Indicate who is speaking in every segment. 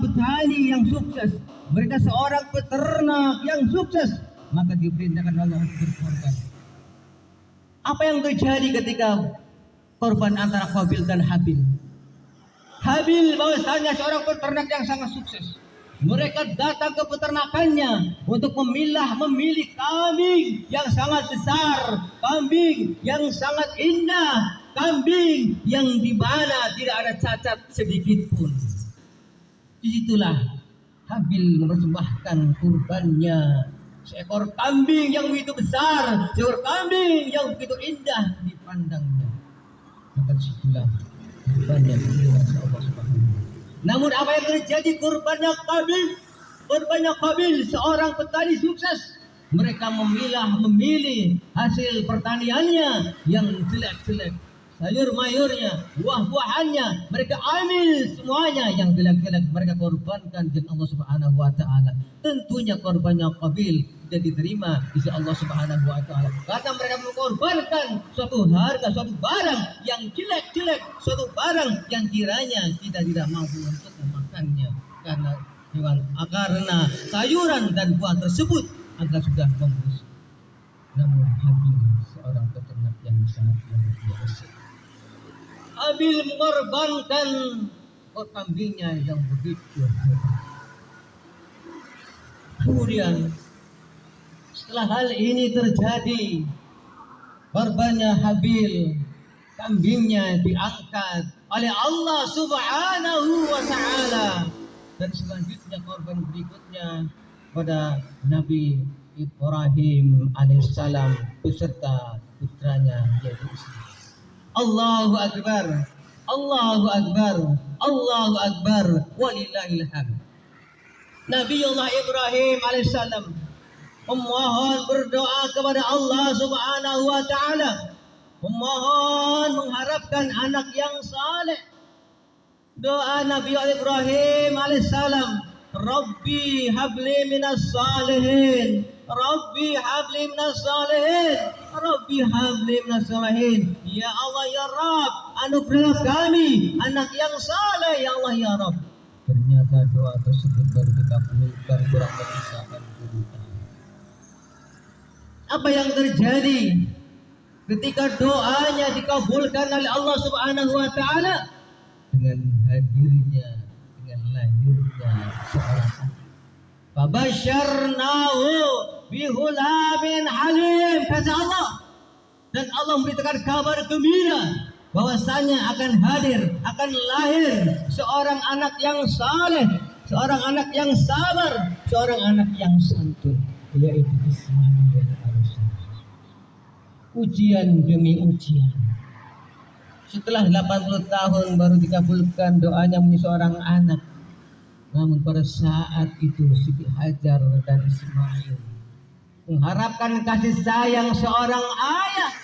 Speaker 1: seorang petani yang sukses, mereka seorang peternak yang sukses, maka diperintahkan Allah untuk berkorban. Apa yang terjadi ketika korban antara Qabil dan Habil? Habil bahwasanya seorang peternak yang sangat sukses. Mereka datang ke peternakannya untuk memilih kambing yang sangat besar, kambing yang sangat indah, kambing yang di mana tidak ada cacat sedikit pun. Disitulah Habil mempersembahkan kurbannya, seekor kambing yang begitu besar, seekor kambing yang begitu indah dipandangnya. Maka disitulah kurbannya Allah Subhanahu. Namun apa yang terjadi? Kurbannya Qabil seorang petani sukses. Mereka memilih hasil pertaniannya yang jelek-jelek, sayur mayurnya, buah-buahannya, mereka ambil semuanya yang jelek-jelek, mereka korbankan di Allah Subhanahu wa taala. Tentunya korbannya Qabil tidak diterima di sisi Allah Subhanahu wa taala. Karena mereka mengorbankan suatu harga, suatu barang yang jelek-jelek, suatu barang yang kiranya kita tidak mampu untuk memakannya karena sayuran dan buah tersebut adalah sudah membusuk. Namun Habil seorang peternak yang sangat luar biasa. Habil mengorbankan kambingnya yang begitu. Kemudian setelah hal ini terjadi, korbannya Habil, kambingnya diangkat oleh Allah Subhanahu wa taala. Dan selanjutnya korban berikutnya pada Nabi Ibrahim alaihissalam beserta putranya yaitu Ismail. Allahu Akbar, Allahu Akbar, Allahu Akbar, walillahil hamd. Nabiullah Ibrahim alaihissalam memohon berdoa kepada Allah Subhanahu wa taala, memohon mengharapkan anak yang saleh. Doa Nabi Ibrahim alaihissalam, Rabbi habli minas salihin, Rabbi habli minas salihin, Rabbi habli minas salihin. Ya Allah ya Rabb, anugerah kami anak yang saleh ya Allah ya Rabb. Ternyata doa tersebut baru dikabulkan kurang lebih 80 tahun. Apa yang terjadi ketika doanya dikabulkan oleh Allah Subhanahu wa taala? Dengan hadirnya, dengan lahirnya seorang anak. Fabasyarnahu bihulamin halim, kata Allah. Dan Allah memberitakan kabar gembira bahwasanya akan hadir, akan lahir seorang anak yang saleh, seorang anak yang sabar, seorang anak yang santun, yaitu Ismail alaihissalam. Ujian demi ujian. Setelah 80 tahun baru dikabulkan doanya menjadi seorang anak. Namun pada saat itu Siti Hajar dan Ismail mengharapkan kasih sayang seorang ayah.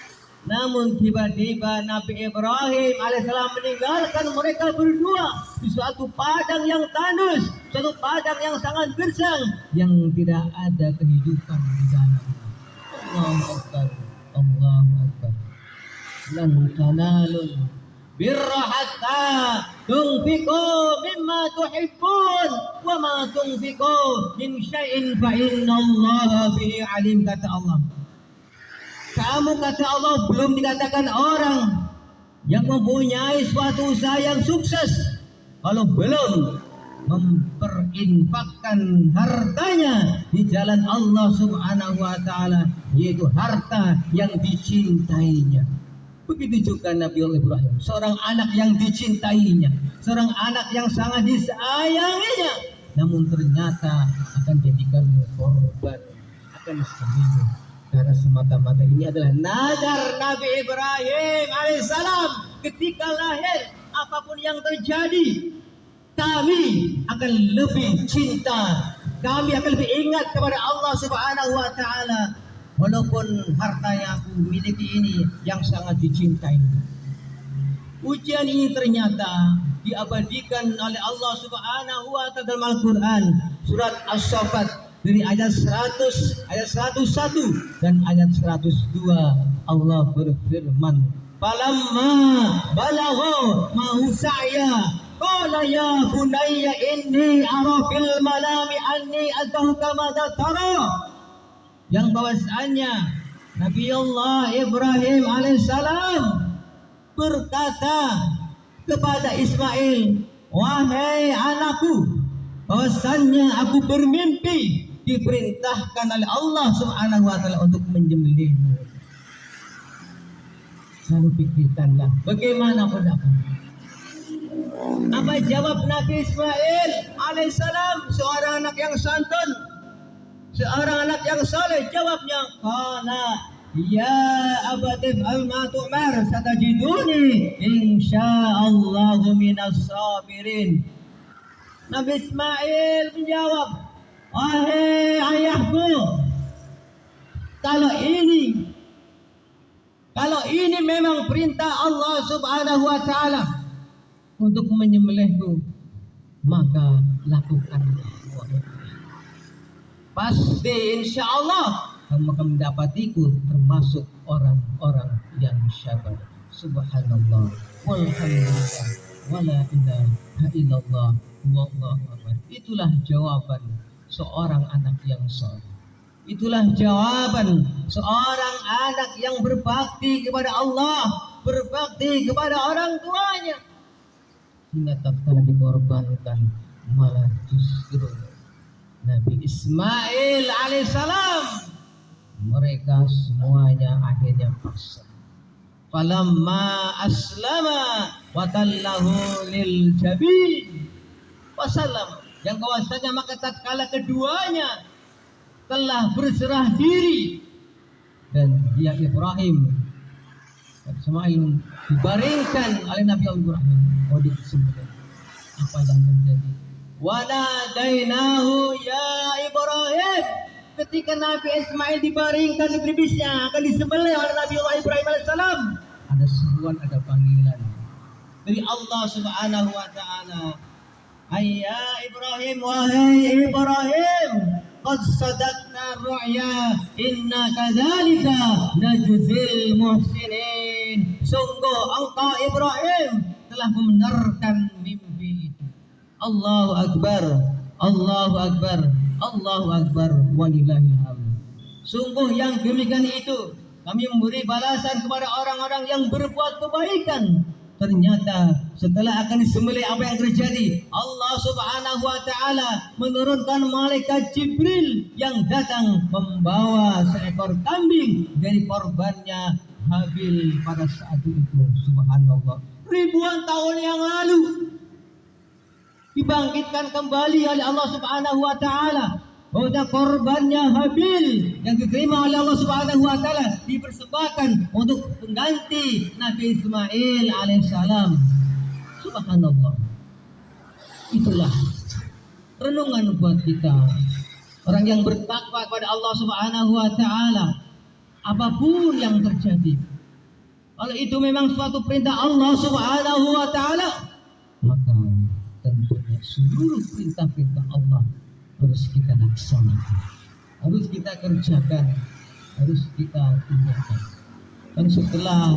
Speaker 1: Namun tiba-tiba Nabi Ibrahim alaihissalam meninggalkan mereka berdua di suatu padang yang tandus, suatu padang yang sangat gersang, yang tidak ada kehidupan di dalamnya. Allahu Akbar, Allahu Akbar. Lan tanalul birra hatta tunfiqu mimma tuhibbun wa ma tunfiqu min syai'in fa innallaha bihi alim, kata Allah. Kamu, kata Allah, belum dikatakan orang yang mempunyai suatu usaha yang sukses kalau belum memperinfakkan hartanya di jalan Allah Subhanahu wa taala, yaitu harta yang dicintainya. Begitu juga Nabi Ibrahim, seorang anak yang dicintainya, seorang anak yang sangat disayanginya, namun ternyata akan jadikan korban, akan sembelih. Karena semata-mata ini adalah nazar Nabi Ibrahim alaihissalam. Ketika lahir, apapun yang terjadi, kami akan lebih cinta, kami akan lebih ingat kepada Allah Subhanahu wa taala. Walaupun harta yang aku miliki ini yang sangat dicintai. Ujian ini ternyata diabadikan oleh Allah Subhanahu wa taala dalam Al-Qur'an, surat As-Saffat dari ayat 100, ayat 101 dan ayat 102. Allah berfirman, "Falamma balagha ma'u sa'ya Qala ya bunayya inni ara fil manami anni azbahuka madza tara. Yang bahwasannya Nabi Allah Ibrahim alaihissalam berkata kepada Ismail, wahai anakku, bahwasannya aku bermimpi diperintahkan oleh Allah Subhanahu wa taala untuk menyembelihmu. Lalu pikirkanlah bagaimana pendapat. Apa jawab Nabi Ismail alaihissalam, seorang anak yang santun, seorang anak yang saleh? Jawabnya, qala ya abatif al-ma tu'mar satajiduni insyaallahu minas sabirin. Nabi Ismail menjawab, wahai ayahku, kalau ini memang perintah Allah Subhanahu wa taala untuk menyembelihku, maka lakukanlah. Pasti insyaallah kamu akan mendapatiku termasuk orang-orang yang sabar. Subhanallah walhamdulillah wala ilaha illallah wallahu akbar. Itulah jawaban seorang anak yang saleh. Itulah jawaban seorang anak yang berbakti kepada Allah, berbakti kepada orang tuanya. Hingga tak kala dikorbankan, malah justru Nabi Ismail alaihissalam mereka semuanya akhirnya pasrah. Falamma aslama wa tallahu lil jabin wasallam. Yang bahwasanya maka tatkala keduanya telah berserah diri dan dia Ibrahim Ismail dibaringkan oleh Nabi Ibrahim, disembelih. Apa yang terjadi? Wanadainahu ya Ibrahim. Ketika Nabi Ismail dibaringkan di bibisnya akan disembelih oleh Nabi Allah Ibrahim alaihissalam, ada seruan, ada panggilan dari Allah Subhanahu wa taala. Ayya Ibrahim, wahai Ibrahim, qad sadaqna ru'ya inna kadzalika najzil muhsinin. Sungguh engkau Ibrahim telah membenarkan mimpi itu. Allahu akbar, Allahu akbar, Allahu akbar, walillahil hamd. Sungguh yang demikian itu kami memberi balasan kepada orang-orang yang berbuat kebaikan. Ternyata setelah akan disembelih, apa yang terjadi? Allah Subhanahu wa taala menurunkan malaikat Jibril yang datang membawa seekor kambing dari korbannya Habil pada saat itu. Subhanallah, ribuan tahun yang lalu dibangkitkan kembali oleh Allah Subhanahu wa taala. Bahwa korbannya Habil yang diterima oleh Allah Subhanahu wa taala dipersembahkan untuk pengganti Nabi Ismail alaihissalam. Subhanallah. Itulah renungan buat kita, orang yang bertakwa kepada Allah Subhanahu wa taala. Apapun yang terjadi, kalau itu memang suatu perintah Allah Subhanahu wa taala, maka tentunya seluruh perintah-perintah Allah harus kita laksanakan, harus kita kerjakan, harus kita tindakan. Dan setelah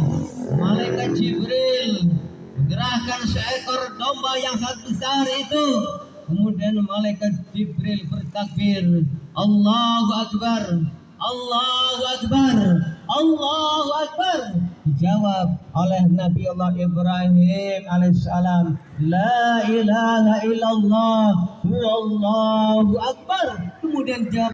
Speaker 1: malaikat Jibril menggerakkan seekor domba yang sangat besar itu, kemudian malaikat Jibril bertakbir, Allahu akbar, Allahu akbar, Allahu akbar. Dijawab oleh Nabi Allah Ibrahim alaihissalam, la ilaha illallah wallahu akbar. Kemudian jawab